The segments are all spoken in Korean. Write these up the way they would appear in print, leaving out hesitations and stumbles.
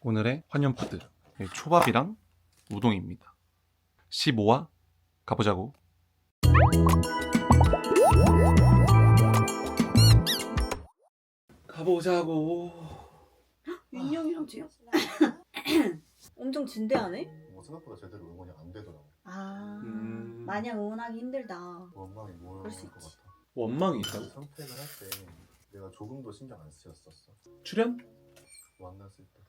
오늘의 환연푸드 초밥이랑 우동입니다. 15화 가보자고. 가보자고. 윤영이랑 쟤요? 엄청 진대하네? 생각보다 제대로 응원이 안 되더라고. 마냥 응원하기 힘들다. 원망이 뭘 그럴 수 것 있지. 같아. 원망이 있다고? 선택을 할 때 내가 조금도 신경 안 쓰였었어. 출연? 만났을 때.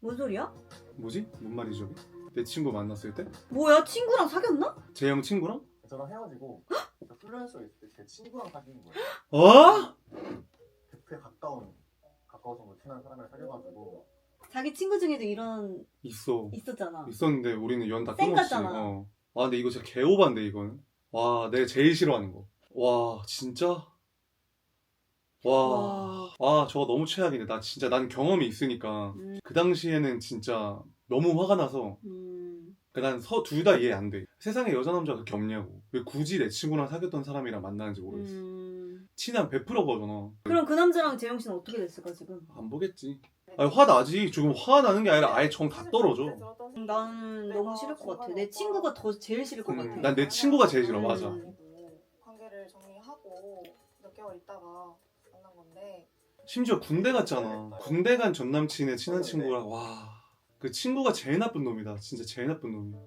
뭔 소리야? 뭐지? 뭔 말이지 저게? 내 친구 만났을 때? 뭐야, 친구랑 사귀었나? 재영 친구랑? 저랑 헤어지고 플루엔서 있을 때 제 친구랑 사귄 거예요. 어? 100회 가까워서 뭐 친한 사람이랑 사귀어가지고 자기 친구 중에도 이런 있었잖아. 있었는데 우리는 연 다 쌩 끊었지. 깠잖아. 아 근데 이거 진짜 개오반데 이거는. 와 내가 제일 싫어하는 거. 와 진짜? 와. 아 저거 너무 최악이네. 나 진짜 난 경험이 있으니까 그 당시에는 진짜 너무 화가 나서 난 둘 다 이해 안 돼. 세상에 여자 남자가 그렇게 없냐고. 왜 굳이 내 친구랑 사귀었던 사람이랑 만나는지 모르겠어. 친한 100%거잖아. 그럼 그 남자랑 재영 씨는 어떻게 됐을까 지금? 안 보겠지. 아니 화 나지. 지금 화 나는 게 아니라 아예 정 다 떨어져. 난 너무 싫을 것 같아. 내 친구가 더 제일 싫을 것 같아. 난 내 친구가 제일 싫어. 맞아. 관계를 정리하고 몇 개월 있다가 만난 건데 심지어 군대 갔잖아. 군대 간 전 남친의 친한 친구랑 와. 그 친구가 제일 나쁜 놈이다. 진짜 제일 나쁜 놈이야.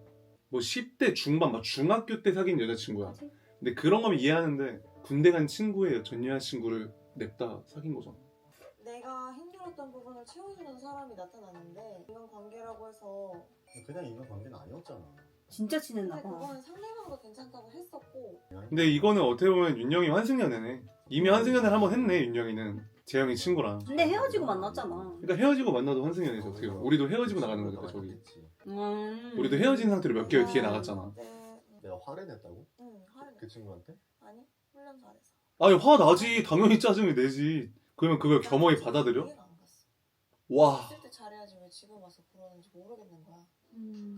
뭐 10대 중반 막 중학교 때 사귄 여자친구야. 근데 그런 거면 이해하는데 군대 간 친구의 전 여자친구를 냅다 사귄 거잖아. 내가 힘들었던 부분을 채워주는 사람이 나타났는데 인간관계라고 해서 그냥 인간 관계는 아니었잖아. 진짜 친했나 근데 봐. 그거는 상대방도 괜찮다고 했었고 근데 이거는 어떻게 보면 윤영이 환승연애네. 이미 환승연애를 한번 했네 윤영이는. 재영이 친구랑. 근데 헤어지고 만났잖아. 그러니까 헤어지고 만나도 환승연애지 어떻게 보면. 우리도 헤어지고 나가는 거니까 저기. 음. 우리도 헤어진 상태로 몇 개월 뒤에 나갔잖아. 내가 화를 냈다고? 응 화를 그 친구한테? 아니 훈련소에서 아니 화 나지. 당연히 짜증을 내지. 그러면 그걸 겸허히 받아들여? 이해가 안 갔어. 와. 있을 때 잘해야지 왜 지금 와서 그러는지 모르겠는 거야.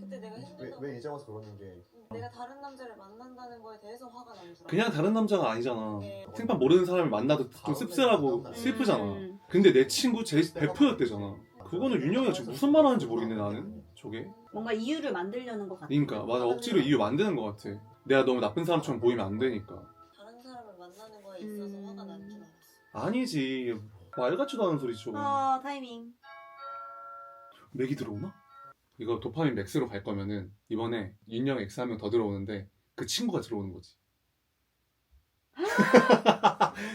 그때 내가 해준다고 왜 이제 와서 그러는 게 내가 다른 남자를 만난다는 거에 대해서 화가 나는 줄 그냥 다른 남자가 아니잖아. 네. 생판 모르는 사람을 만나도 좀 씁쓸하고 슬프잖아. 근데 내 친구 제 베프였대잖아. 그거는 윤영이가 지금 무슨 말 하는지 모르겠네 나는. 저게. 뭔가 이유를 만들려는 것 같아. 그러니까 맞아. 억지로 이유 만드는 것 같아. 내가 너무 나쁜 사람처럼 보이면 안 되니까. 다른 사람을 만나는 거에 있어서 화가 나는 줄 알았어. 아니지. 말 같지도 않은 소리 저거. 아 타이밍. 맥이 들어오나? 이거 도파민 맥스로 갈 거면은 이번에 윤영 X 한 명 더 들어오는데 그 친구가 들어오는 거지.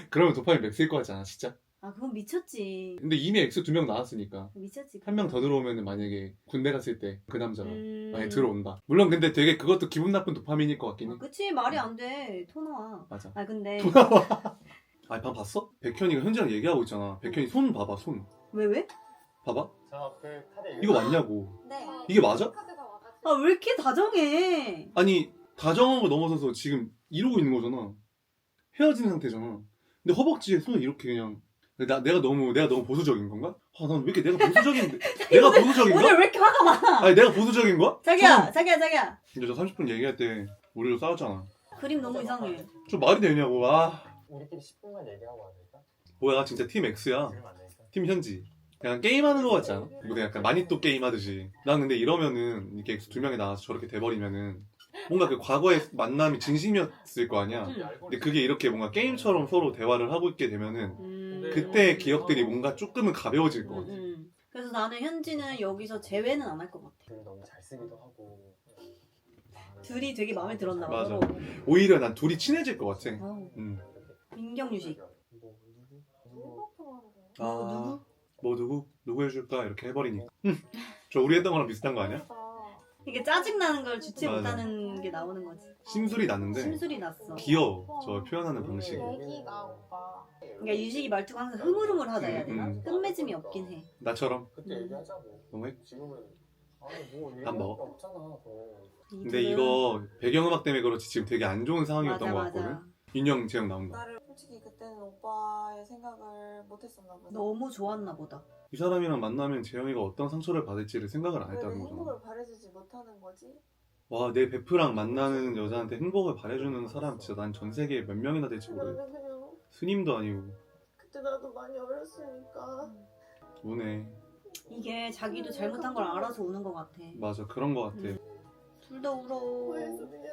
그러면 도파민 맥스일 거 같지 않아 진짜? 아 그건 미쳤지. 근데 이미 X 2명 나왔으니까 미쳤지. 한 명 더 들어오면은 만약에 군대 갔을 때 그 남자가 음. 만약에 들어온다. 물론 근데 되게 그것도 기분 나쁜 도파민일 것 같긴 해. 그치 말이 안 돼. 토 나와. 맞아. 아 근데 아니 방 봤어? 백현이가 현지랑 얘기하고 있잖아. 백현이 손 봐봐 손. 왜? 봐봐. 그 카드 이거 맞냐고. 네. 이게 맞아? 카드가 와가지고 아 왜 이렇게 다정해? 아니 다정한 거 넘어서서 지금 이러고 있는 거잖아. 헤어진 상태잖아. 근데 허벅지에 손을 이렇게 그냥 내가 너무 보수적인 건가? 아 난 왜 이렇게 내가 보수적인데 내가 보수적인가? 오늘 왜 이렇게 화가 많아? 아니 내가 보수적인 거야? 자기야. 근데 저 30분 얘기할 때 우리도 싸웠잖아. 그림 너무 이상해. 좀 말이 되냐고. 아 우리끼리 10분만 얘기하고 안 될까? 뭐야 진짜 팀 X야. 지금 안 되니까. 팀 현지. 그냥 게임하는 거 같지 않아? 뭐 약간 마니또 게임 하듯이. 난 근데 이러면은 이렇게 X 2명이 나와서 저렇게 돼버리면은 뭔가 그 과거의 만남이 진심이었을 거 아니야. 근데 그게 이렇게 뭔가 게임처럼 서로 대화를 하고 있게 되면은 그때의 기억들이 뭔가 조금은 가벼워질 것 같아. 그래서 나는 현지는 여기서 제외는 안 할 것 같아. 둘이 너무 잘 쓰기도 하고. 둘이 되게 마음에 들었나 봐. 맞아. 서로. 오히려 난 둘이 친해질 것 같아. 어. 음. 민경유식. 아, 뭐 누구 해줄까 이렇게 해버리니까. 저 우리 했던 거랑 비슷한 거 아니야? 이게 짜증나는 걸 주체 맞아. 못하는 게 나오는 거지. 심술이 나는데 심술이 났어. 귀여워. 저 표현하는 방식이. 애기가 오빠 그러니까 유식이 말투가 항상 흐물흐물하다 해야 되나? 끝맺음이 없긴 해. 나처럼. 그때 얘기하자고. 너무해? 지금은 아니 뭐 안 먹어? 없잖아. 근데 이거 배경음악 때문에 그렇지 지금 되게 안 좋은 상황이었던 것 같거든. 윤영, 재영 나온다. 나를 솔직히 그때는 오빠의 생각을 못했었나 보다. 너무 좋았나 보다. 이 사람이랑 만나면 재영이가 어떤 상처를 받을지를 생각을 안 왜 내 했다는 거잖아. 행복을 바래주지 못하는 거지? 와, 내 베프랑 만나는 여자한테 행복을 바래주는 사람 진짜 난 전 세계에 몇 명이나 될지 모르겠어. 나는 그냥 스님도 아니고 그때 나도 많이 어렸으니까 우네. 이 이게 자기도 잘못한 걸 알아서 오는 것 같아. 맞아, 그런 거 같아. 둘 다 울어. 후회해서 미안.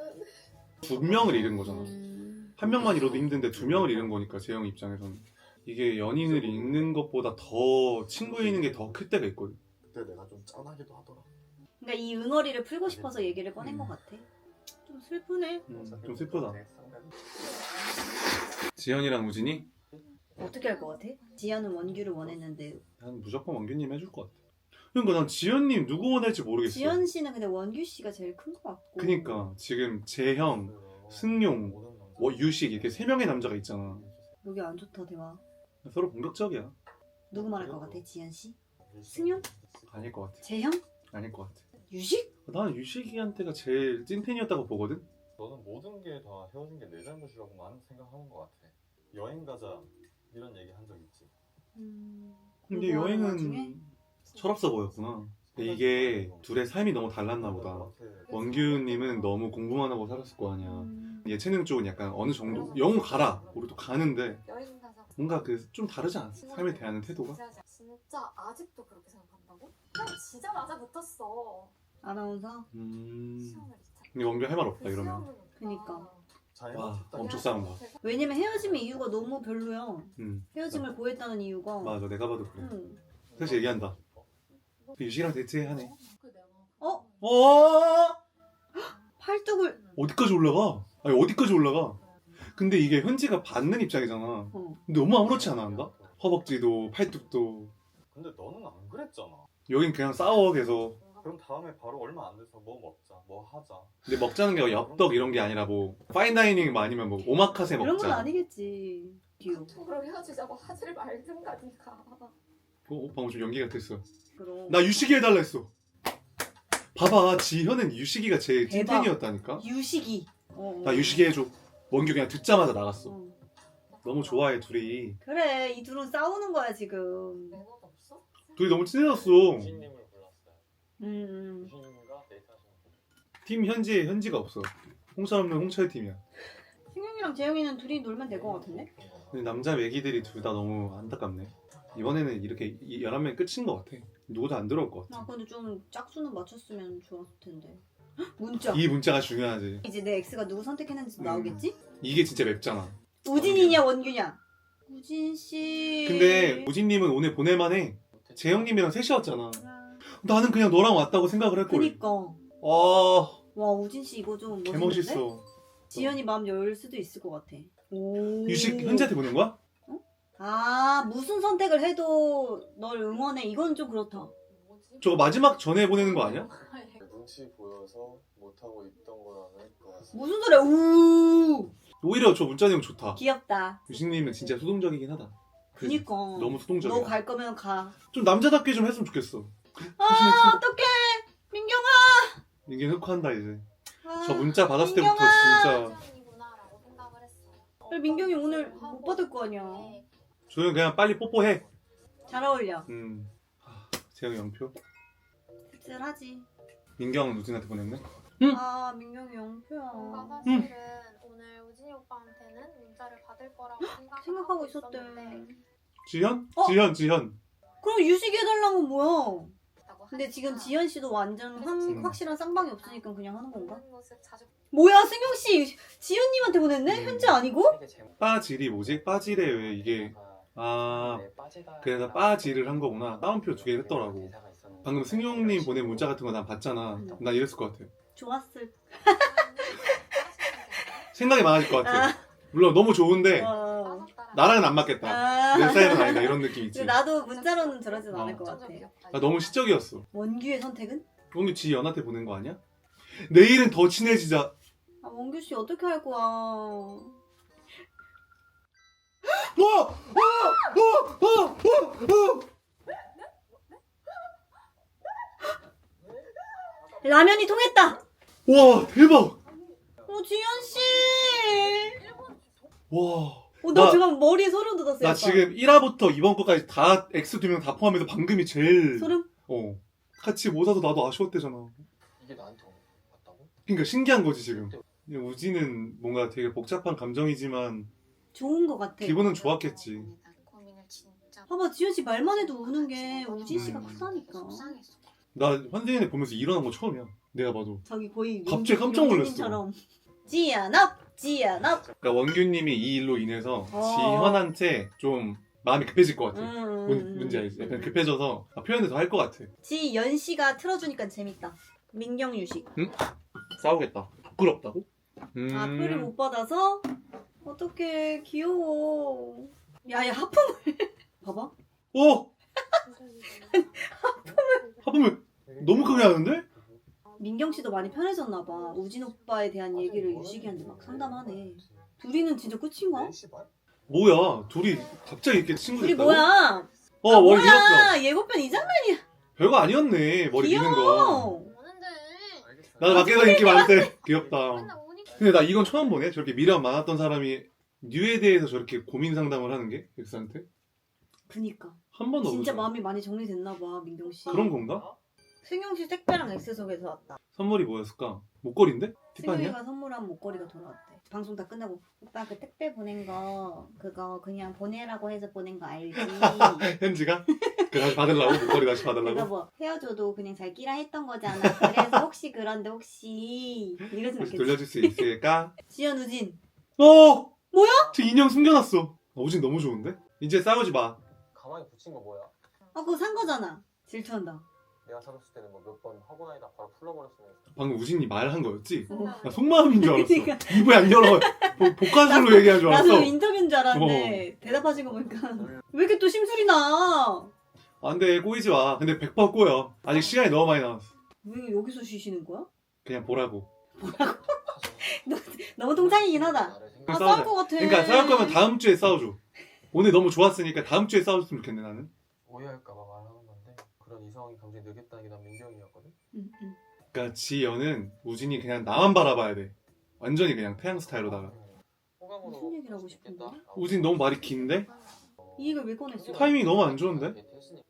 두 명을 잃은 거잖아. 음. 한 명만 잃어도 힘든데 두 명을 잃은 거니까 재영 입장에서는 이게 연인을 잃는 것보다 더 친구 잃는 게 더 클 때가 있거든. 그때 내가 좀 짠하기도 하더라. 그러니까 이 응어리를 풀고 싶어서 얘기를 꺼낸 것 같아. 좀 슬프네. 좀 슬프다. 지현이랑 우진이 어떻게 할 것 같아? 지연은 원규를 원했는데 난 무조건 원규님 해줄 것 같아. 그러니까 난 지현님 누구 원할지 모르겠어. 지연 씨는 근데 원규 씨가 제일 큰 것 같고. 그니까 지금 재형, 승용, 유식 이렇게 세 명의 남자가 있잖아. 여기 안 좋다 대화. 서로 공격적이야. 누구 말할 것 같아? 지연 씨? 승용? 아닐 것 같아. 재형? 아닐 것 같아. 유식? 나는 유식이한테가 제일 찐텐이었다고 보거든. 너는 모든 게 다 헤어진 게 내 잘못이라고만 생각하는 것 같아. 여행 가자 이런 얘기 한 적 있지. 근데 누구 하는 여행은 와중에? 철없어 보였구나. 근데 이게 둘의 삶이 너무 달랐나 보다. 원규님은 너무 공부만 하고 살았을 거 아니야. 예체능 쪽은 약간 어느 정도 영웅 가라. 우리도 가는데 여행 가자. 뭔가 그 좀 다르지 않았어? 삶에 대하는 태도가? 진짜 아직도 그렇게 생각한다고? 난 지자마자 붙었어. 아나운서? 시험을 근데 원규 할 말 없다 이러면. 시험을 그니까. 와, 엄청 싸운다. 왜냐면 헤어짐의 이유가 너무 별로야. 헤어짐을 고했다는 이유가. 맞아, 내가 봐도 그래. 응. 사실 얘기한다. 유식이랑 데이트하네. 어? 어? 팔뚝을. 어디까지 올라가? 아니 어디까지 올라가? 근데 이게 현지가 받는 입장이잖아. 어. 근데 너무 아무렇지 않아 한다? 허벅지도 팔뚝도. 근데 너는 안 그랬잖아. 여긴 그냥 싸워 계속. 그럼 다음에 바로 얼마 안 돼서 뭐 먹자, 뭐 하자. 근데 먹자는 게 엽떡 이런 게 아니라 뭐 파인다이닝 뭐 아니면 뭐 오마카세 이런 건 먹자. 아니겠지. 귀여워. 카톡으로 헤어지자고 하지를 말든가 니가. 방금 좀 연기 같았어. 그럼. 나 유식이 해달라 했어. 봐봐, 지현은 유식이가 제일 대박. 찐텐이었다니까. 유식이. 어. 나 유식이 해줘. 원규 그냥 듣자마자 나갔어. 어. 너무 좋아해 둘이. 그래 이 둘은 싸우는 거야 지금. 매너도 없어? 둘이 너무 친해졌어. 유신님을 불렀어요. 음. 유신님과 데이트하시는 분. 팀 현지에 현지가 없어. 홍철 없는 홍철 팀이야. 승용이랑 재영이는 둘이 놀면 될 것 같은데? 근데 남자 매기들이 둘 다 너무 안타깝네. 이번에는 이렇게 11명 끝인 것 같아. 누구도 안 들어올 것 같아. 아 근데 좀 짝수는 맞췄으면 좋았을 텐데. 헉, 문자. 이 문자가 중요하지. 이제 내 X가 누구 선택했는지 나오겠지? 이게 진짜 맵잖아. 우진이냐 원규냐? 우진 씨. 근데 우진님은 오늘 보낼만해. 재영님이랑 셋이었잖아. 나는 그냥 너랑 왔다고 생각을 했거든. 그니까. 와, 와 우진 씨 이거 좀 멋있는데? 개멋있어. 지연이 마음 열 수도 있을 것 같아. 오. 유식 현지한테 보낸 거야? 아 무슨 선택을 해도 널 응원해. 이건 좀 그렇다. 뭐지? 저거 마지막 전에 보내는 거 아니야? 눈치 보여서 못하고 있던 거라는 거야. 무슨 소리야? 우. 오히려 저 문자 내용 좋다. 귀엽다. 유식님은 진짜 수동적이긴 하다. 그치? 그니까. 너무 수동적이야. 너 갈 거면 가. 좀 남자답게 좀 했으면 좋겠어. 아 어떡해. 민경아. 민규 흑화한다 이제. 아, 저 문자 받았을 때부터 민경아! 진짜 아니구나라고 생각을 했어요. 그래, 민경이 오늘 못 받을 거 아니야. 조용 그냥 빨리 뽀뽀해. 잘 어울려. 재영이 영표. 씁쓸하지. 민경은 우진한테 보냈네. 아 민경이 영표야. 뭔가 사실은 오늘 우진이 오빠한테는 문자를 받을 거라고 생각하고 있었대. 지현? 어? 지현. 그럼 유식이 해달라고 뭐야? 근데 하니까 지금 지연 씨도 완전 음. 확실한 쌍방이 없으니까 그냥 하는 건가? 웃는 모습 자주 뭐야 승용 씨 지연님한테 보냈네? 현재 아니고? 빠질이 뭐지? 빠질에 왜 이게 그래서 빠질을 한 거구나. 따옴표 2개 했더라고. 방금 승용님 보낸 문자 같은 거 난 봤잖아. 나 이랬을 것 같아. 좋았을. 생각이 많아질 것 같아. 물론 너무 좋은데 어. 나랑은 안 맞겠다. 아. 내 스타일은 아니다 이런 느낌 있지. 근데 나도 문자로는 저러진 어. 않을 것 같아. 너무 시적이었어. 원규의 선택은? 원규 지연한테 보낸 거 아니야? 내일은 더 친해지자. 아 원규 씨 어떻게 할 거야? 라면이 통했다. 와 대박. 지연 씨. 와. 나 나- 지금 머리에 소름 돋았어. 나 약간. 지금 1화부터 이번 거까지 다 X 2명 다 포함해서 방금이 제일 소름? 같이 못 와서 나도 아쉬웠대잖아. 이게 나한테 왔다고? 그러니까 신기한 거지 지금. 우진은 뭔가 되게 복잡한 감정이지만 좋은 것 같아. 기분은 좋았겠지. 고민을 진짜 봐봐 지현 씨 말만 해도 우는 게 우진 씨가 음. 크다니까. 속상했어. 나 환승연애 보면서 일어난 거 처음이야. 내가 봐도. 저기 거의 갑자기 깜짝 놀랐어. 용진님처럼. 지연업 지연업. 그러니까 원규님이 이 일로 인해서 어. 지현한테 좀 마음이 급해질 것 같아. 뭔지 알지? 약간 급해져서 표현을 더 할 것 같아. 지연 씨가 틀어주니까 재밌다. 민경유식. 싸우겠다. 부끄럽다고? 아 표를 못 받아서 어떡해 귀여워. 야야 하품을. 봐봐. 오! 하품을 너무 크게 하는데? 민경 씨도 많이 편해졌나 봐. 우진 오빠에 대한 얘기를 유식이한테 막 상담하네. 둘이는 진짜 끝인가? 4시 반? 뭐야? 둘이 갑자기 이렇게 친구 둘이 됐다고? 뭐야? 어, 머리 밀었어. 뭐야? 예고편 이 장면이야. 별거 아니었네. 머리 미는 거. 귀여워. 오는데. 알겠어. 나도 밖에서 인기 많대. 귀엽다. 맨날 오니까. 근데 나 이건 처음 보네. 저렇게 미련 많았던 사람이 뉴에 대해서 저렇게 고민 상담을 하는 게 엑스한테 그니까. 한 번도 진짜 없어. 마음이 많이 정리됐나 봐 민경 씨. 그런 건가? 승용 씨 택배랑 엑스속에서 왔다. 선물이 뭐였을까? 목걸이인데? 티파니야? 승용이가 선물한 목걸이가 돌아왔대. 방송 다 끝나고 오빠 그 택배 보낸 거 그거 그냥 보내라고 해서 보낸 거 알지? 현지가? 그 다시 받으려고? 목걸이 다시 내가 받으려고? 뭐 헤어져도 그냥 잘 끼라 했던 거잖아. 그래서 혹시 그런데 혹시 이러진 혹시 않겠지? 돌려줄 수 있을까? 지연 우진. 어! 뭐야? 저 인형 숨겨놨어. 오진 너무 좋은데? 이제 싸우지 마. 가방에 붙인 거 뭐야? 아 그거 산 거잖아. 질투한다. 내가 사줬을 때는 뭐 몇 번 하고 다니다 바로 풀러버렸으면 방금 우진이 말한 거였지? 어. 나 속마음인 줄 알았어. 그러니까. 입을 안 열어. 복화술로 얘기한 줄 알았어. 나도 인터뷰인 줄 알았는데 대답하신 거 보니까 왜 이렇게 또 심술이 나? 안 돼, 꼬이지 마. 근데 100% 꼬여. 아직 시간이 너무 많이 남았어. 왜 여기서 쉬시는 거야? 그냥 보라고. 너무 통장이긴 하다. 아 싸우자. 싸울 것 같아. 그러니까 싸울 거면 다음 주에 싸워줘. 오늘 너무 좋았으니까 다음 주에 싸웠으면 좋겠네, 나는. 오해할까봐 말하는 건데 그런 이성이 감정이 느꼈다는 게 난 민경이었거든? 응, 응. 그러니까 지연은 우진이 그냥 나만 바라봐야 돼. 완전히 그냥 태양 스타일로다가. 호감으로 무슨 얘기를 하고 싶은 거야? 우진 너무 말이 긴데? 이 얘기를 왜 꺼냈어? 타이밍이 너무 안 좋은데?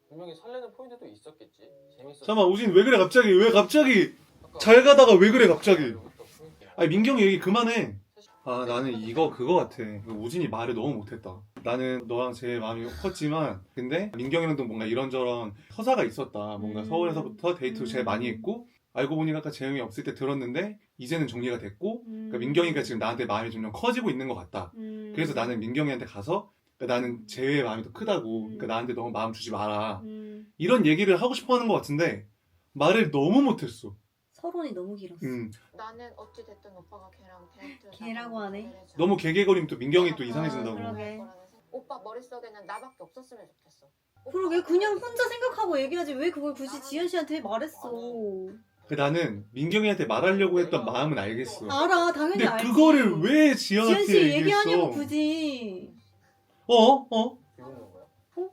분명히 설레는 포인트도 있었겠지. 재밌었어. 잠깐만, 우진 왜 그래, 갑자기? 왜 갑자기? 잘 가다가 왜 그래, 갑자기? 아니, 민경이 얘기 그만해. 아, 나는 이거 그거 같아. 우진이 말을 너무 못했다. 나는 너랑 제일 마음이 컸지만, 근데 민경이랑도 뭔가 이런저런 서사가 있었다. 뭔가 서울에서부터 데이트를 제일 많이 했고, 알고 보니까 아까 재영이 없을 때 들었는데, 이제는 정리가 됐고, 그러니까 민경이가 지금 나한테 마음이 점점 커지고 있는 것 같다. 그래서 나는 민경이한테 가서, 그러니까 나는 재회의 마음이 더 크다고, 그러니까 나한테 너무 마음 주지 마라. 이런 얘기를 하고 싶어 하는 것 같은데, 말을 너무 못했어. 서론이 너무 길었어. 나는 어찌 됐든 오빠가 걔랑 데이트. 걔라고 하네. 너무 개개거리면 또 민경이 또 이상해진다고. 그러게. 오빠 머릿속에는 나밖에 없었으면 좋겠어. 그러게 그냥 혼자 생각하고 얘기하지 왜 그걸 굳이 지현 씨한테 말했어. 나는 민경이한테 말하려고 했던 마음은 알겠어. 알아 당연히 근데 알지. 그거를 왜 지현 지연한테 씨 얘기했어? 얘기하냐고 굳이. 어? 비웃는 거야? 어?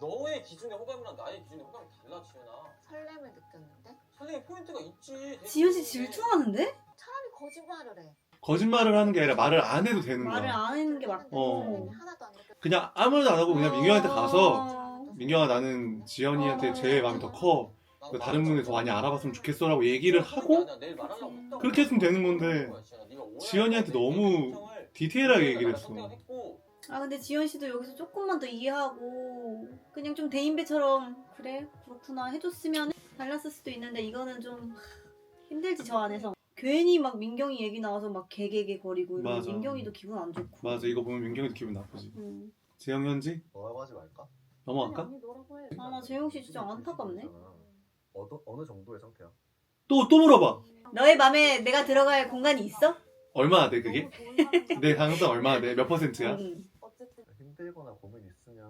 너의 기준의 호감이랑 나의 기준의 호감이 달라, 지현아. 설렘을 느꼈는데 설레는 포인트가 있지. 지현 씨 질투하는데? 차라리 거짓말을 해. 거짓말을 하는 게 아니라 말을 안 해도 되는 거야. 말을 안 하는 게 맞고. 어. 하나도 안 느껴. 그냥 아무래도 안 하고 그냥 민경이한테 가서 민경아 나는 지연이한테 제일 마음이 더 커. 다른 분이 더 많이 알아봤으면 좋겠어라고 얘기를 하고 그렇게 했으면 되는 건데 지연이한테 너무 디테일하게 얘기를 했어. 아 근데 지현 씨도 여기서 조금만 더 이해하고 그냥 좀 대인배처럼 그래 그렇구나 해줬으면 달랐을 수도 있는데 이거는 좀 힘들지 저 안에서. 괜히 막 민경이 얘기 나와서 막 개개개 거리고 이러면 맞아. 민경이도 기분 안 좋고. 맞아, 이거 보면 민경이도 기분 나쁘지. 응. 재영 현지 뭐라고 하지 말까? 넘어갈까? 아니, 너라고 해. 아 나 재용 씨 진짜 안타깝네. 어느 정도의 상태야? 또 물어봐. 너의 맘에 내가 들어갈 공간이 있어? 얼마나 돼 그게? 내 가능성 얼마나 돼? 몇 퍼센트야? 응. 어쨌든 힘들거나 고민 있으면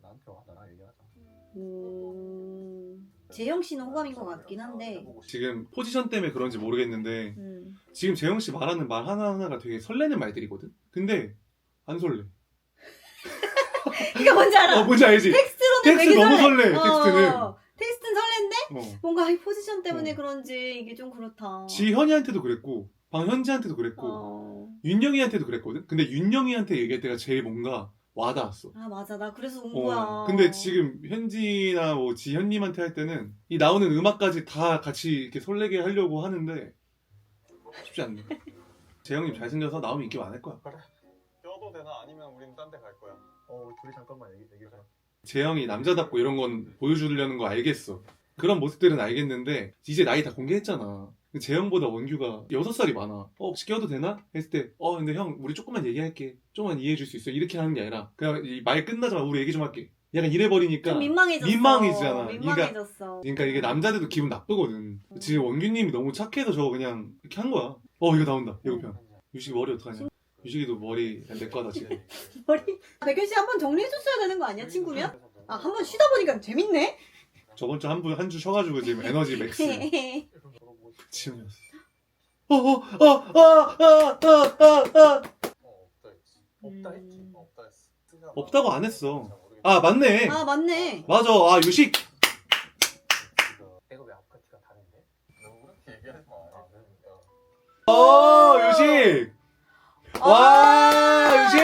나한테 와. 나랑 얘기하자. 재영 씨는 호감인 것 같긴 한데. 지금 포지션 때문에 그런지 모르겠는데 지금 재영 씨 말하는 말 하나하나가 되게 설레는 말들이거든? 근데 안 설레. 이게 뭔지 알아? 뭔지 알지? 텍스트로는 텍스트 되게 너무 설레. 설레, 텍스트는. 텍스트는 설렌데 뭔가 이 포지션 때문에 그런지 이게 좀 그렇다. 지현이한테도 그랬고 방현지한테도 그랬고 윤영이한테도 그랬거든? 근데 윤영이한테 얘기할 때가 제일 뭔가 와닿았어. 아 맞아 나 그래서 온 거야. 근데 지금 현지나 뭐 지현님한테 할 때는 이 나오는 음악까지 다 같이 이렇게 설레게 하려고 하는데 쉽지 않네. 재영님 잘생겨서 나오면 인기 많을 거야. 껴도 되나? 아니면 우린 딴 데 갈 거야? 우리 둘이 잠깐만 얘기해줘. 재영이 남자답고 이런 건 보여주려는 거 알겠어. 그런 모습들은 알겠는데 이제 나이 다 공개했잖아. 재영보다 원규가 6살이 많아. 혹시 껴도 되나? 했을 때 근데 형 우리 조금만 얘기할게. 조금만 이해해 줄 수 있어. 이렇게 하는 게 아니라 그냥 이 말 끝나자마자 우리 얘기 좀 할게. 약간 이래버리니까 좀 민망해졌어. 민망해지잖아. 민망해졌어. 그러니까 이게 남자들도 기분 나쁘거든. 지금 원규님이 너무 착해서 저거 그냥 이렇게 한 거야. 이거 나온다. 예고편. 유식이 머리 어떡하냐. 유식이도 머리 내 거다 지금. 머리 백현 씨 한 번 정리해줬어야 되는 거 아니야, 친구면? 아, 한 번 쉬다 보니까 재밌네. 저번 주 한 주 쉬어가지고 지금 에너지 맥스. 지훈이었어. 없다 했지. 없다 했지. 없다고 안 했어. 아 맞네. 아, 맞네. 맞아. 유식. 내가 왜 아파트가 다른데? 너무 그렇게 얘기하지 마. 유식. 와 유식.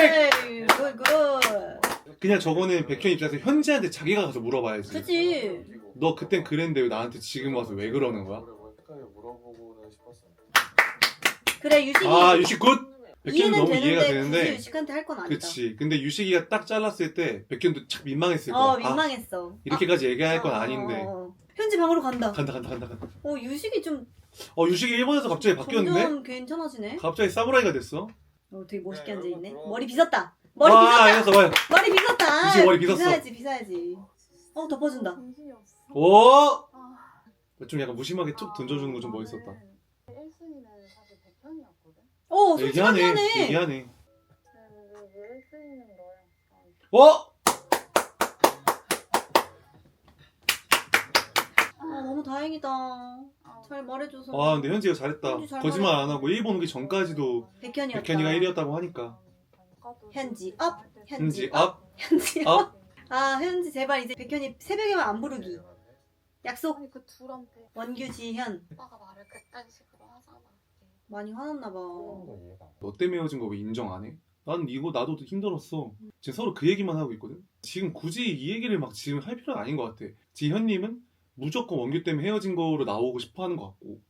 굿. 그냥 저거는 백현 입장에서 현지한테 자기가 가서 물어봐야지. 그치. 너 그땐 그랬는데 왜 나한테 지금 와서 왜 그러는 거야? 어떻게 물어보고는 싶었어. 그래, 유식이. 유식 굿. 백현은 이해는 너무 이해가 되는데 굳이 되는데. 유식한테 할 건 아니다. 그치. 근데 유식이가 딱 잘랐을 때 백현도 참 민망했을 거야. 민망했어. 이렇게까지 얘기할 건 아닌데. 현지 방으로 간다. 간다. 유식이 좀 유식이 일본에서 갑자기 바뀌었는데? 점점 괜찮아지네. 갑자기 사무라이가 됐어? 되게 멋있게 야, 앉아있네. 여러분, 머리 빗었다. 머리 빗었다. 알겠어, 봐요. 머리 빗었다. 유식 머리 빗었어. 빗어야지. 덮어준다. 정신이 없어. 오! 아, 좀 약간 무심하게 툭 던져주는 거 좀 멋있었다. 1순위는 사실 백현이었거든. 솔직하게 하네. 얘기하네. 왜 1순위는 너야? 너무 다행이다. 잘 말해줘서. 근데 현지가 잘했다. 현지 잘 거짓말 안 하고 일본 오기 전까지도 백현이었다. 백현이가 1위였다고 하니까. 현지 업. 현지 업. 현지 업. 업. 현지 제발 이제 백현이 새벽에만 안 부르기. 약속. 아니 그 둘한테 원규, 지현. 오빠가 말을 그딴 식으로 하잖아. 많이 화났나 봐. 너 때문에 헤어진 거 왜 인정 안 해? 난 이거 나도 힘들었어. 지금 서로 그 얘기만 하고 있거든. 지금 굳이 이 얘기를 막 지금 할 필요는 아닌 것 같아. 지현님은 무조건 원규 때문에 헤어진 거로 나오고 싶어 하는 것 같고,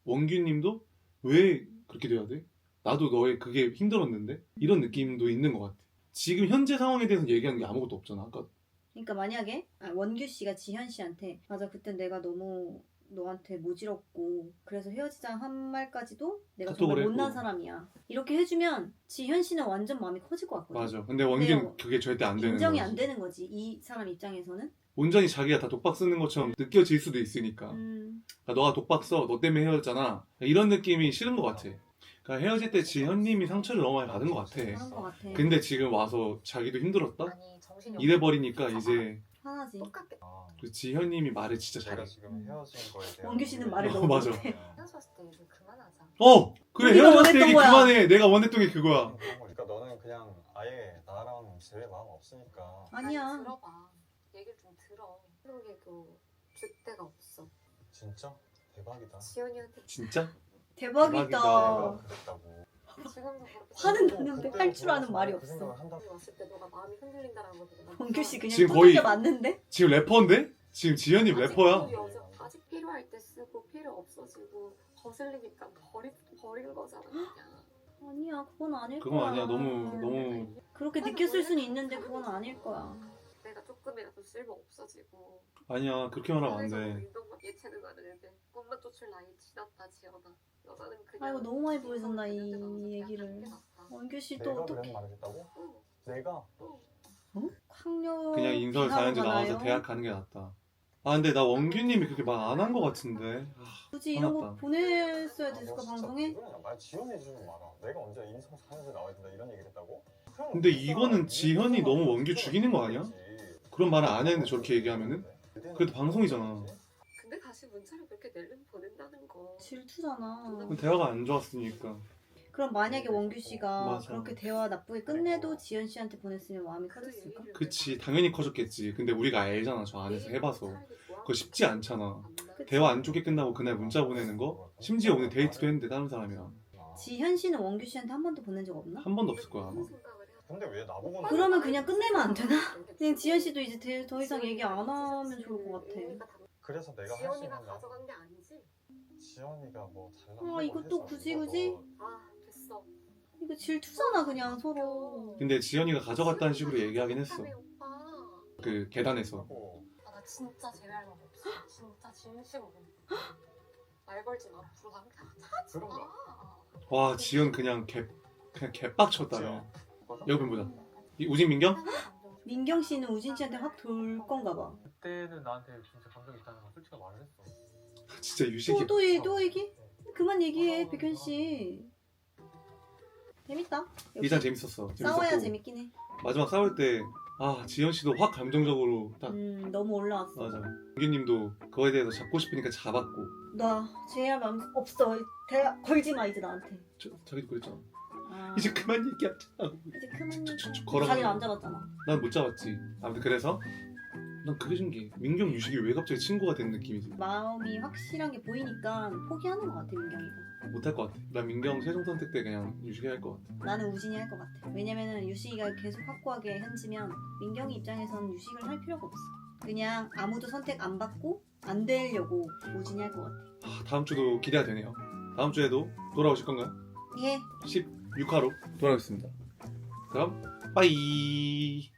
원규님도 왜 그렇게 돼야 돼? 나도 너의 그게 힘들었는데? 이런 느낌도 있는 것 같아. 지금 현재 상황에 대해서 얘기하는 게 아무것도 없잖아. 아까 그러니까 만약에 원규 씨가 지현 씨한테 맞아 그때 내가 너무 너한테 모질었고 그래서 헤어지자 한 말까지도 내가 정말 카톡을 못난 했고. 사람이야 이렇게 해주면 지현 씨는 완전 마음이 커질 것 같거든. 맞아. 근데 원규는 네, 그게 절대 안 되는 인정이 거지. 안 되는 거지 이 사람 입장에서는. 온전히 자기가 다 독박 쓰는 것처럼 느껴질 수도 있으니까. 그러니까 너가 독박 써. 너 때문에 헤어졌잖아. 이런 느낌이 싫은 것 같아. 그러니까 헤어질 때 지현님이 상처를 너무 많이 받은 것 같아. 그런 것 같아. 근데 지금 와서 자기도 힘들었다? 아니 정신이 이래버리니까 이제 화나지. 똑같게 그 지현님이 말을 진짜 제가 잘해. 지금 헤어진 거에 대한 원규 씨는 이유는- 말을 너무 맞아. 못해. 헤어졌을 때 얘기 그만하자. 그래 우리가 헤어졌을 때 원했던 얘기 거야. 그만해. 내가 원했던 게 그거야. 그러니까 너는 그냥 아예 나랑 제 마음 없으니까 아니야. 아니, 들어봐. 얘기를 좀 들어. 그러게도 줄 데가 없어. 진짜 대박이다. 지연이한테 진짜? 대박이다. 내가 그랬다고. 지금도 그렇게 화는 지금 나는데 그때 할 줄 아는 그래서 말이 그 없어. 생각을 한다고. 왔을 때 너가 마음이 흔들린다라는 걸 보고 원규 씨 그냥 지금 거의- 두들겨 맞는데? 지금 래퍼인데? 지금 지현님 래퍼야. 아직 필요할 때 쓰고 필요 없어지고 거슬리니까 버린 거잖아 그냥. 아니야 그건 아닐 그건 거야. 아니야. 너무 그렇게 느꼈을 수는 있는데 그건 아닐 거야. 내가 조금이라도 쓸모 없어지고 아니야. 그렇게 말하면 안 돼. 운동만 예체능 하는 애들 꿈만 쫓을 나이 지났다 지연아. 여자는 그냥 아이고 너무 많이 보여준다 이 되는 데가 그냥 얘기를. 하는 게 낫다. 원규 씨 또 내가 어떻게 그런 말을 했다고? 내가 학력 그냥 인설 비하로 4년제 나와서 가나요? 대학 가는 게 낫다. 근데 나 원규님이 그렇게 말 안 한 것 같은데. 굳이 이런 거 화났다. 보냈어야 아, 됐을까 너 진짜 방송에? 그거냐? 말 지원해주지 마라. 내가 언제 인성 사연에 나와야 된다 이런 얘기를 했다고? 그냥 근데 진짜 이거는 지현이 너무 원규 죽이는 거 아니야? 그거지. 그런 말을 안 했는데 저렇게 얘기하면은? 그래도 방송이잖아. 근데 다시 문자를 그렇게 낼름 보낸다는 거 질투잖아. 그럼 대화가 안 좋았으니까. 그럼 만약에 원규 씨가 맞아. 그렇게 대화 나쁘게 끝내도 지연 씨한테 보냈으면 마음이 커졌을까? 그치 당연히 커졌겠지. 근데 우리가 알잖아. 저 안에서 해봐서. 그거 쉽지 않잖아. 대화 안 좋게 끝나고 그날 문자 보내는 거? 심지어 오늘 데이트도 했는데 다른 사람이랑. 지현 씨는 원규 씨한테 한 번도 보낸 적 없나? 한 번도 없을 거야 아마. 근데 왜 나보고 그러면 그냥 끝내면 안 되나? 그냥 지현 씨도 이제 더 이상 얘기 안 하면 좋을 것 같아. 그래서 내가 할 수 지연이가 있는 거 가져간 게 아니지? 지연이가 뭐 달라 이것도 굳이? 아 됐어. 이거 질투잖아 그냥 서로. 근데 지현이가 가져갔다는 식으로 얘기하긴 했어. 사랑해, 오빠. 그 계단에서. 아, 나 진짜 제외할 말 없어. 진짜 진심으로. 말 걸지 마. 앞으로 나한테 하지 그런가? 마. 와 지연 그냥 개빡쳤다. 여기 보자. 이 우진 민경? 민경 씨는 우진 씨한테 확 돌 건가 봐. 그때는 나한테 진짜 감정이 있다는 걸 솔직히 말을 했어. 진짜 유식이. 또 얘기? 그만 얘기해 백현 씨. 재밌다. 이장 재밌었어. 싸워야 재밌었고. 재밌긴 해. 마지막 싸울 때 아 지연 씨도 확 감정적으로 딱 너무 올라왔어. 맞아. 민규님도 그거에 대해서 잡고 싶으니까 잡았고. 나 제할 마음 없어. 대화 걸지 마 이제 나한테. 자기도 그랬잖아. 아, 이제 그만 얘기하자. 이제 그만 얘기. 걸어가. 자기는 안 잡았잖아. 난 못 잡았지. 아무튼 그래서 난 그게 신기해. 민경 유식이 왜 갑자기 친구가 된 느낌이지? 마음이 확실한 게 보이니까 포기하는 것 같아 민경이가. 못할 것 같아. 난 민경 최종 선택 때 그냥 유식이 할 것 같아. 나는 우진이 할 것 같아. 왜냐면은 유식이가 계속 확고하게 현지면 민경이 입장에선 유식을 할 필요가 없어. 그냥 아무도 선택 안 받고 안 되려고 우진이 할 것 같아. 아, 다음 주도 기대가 되네요. 다음 주에도 돌아오실 건가요? 예. 16화로 돌아오겠습니다. 그럼 빠이.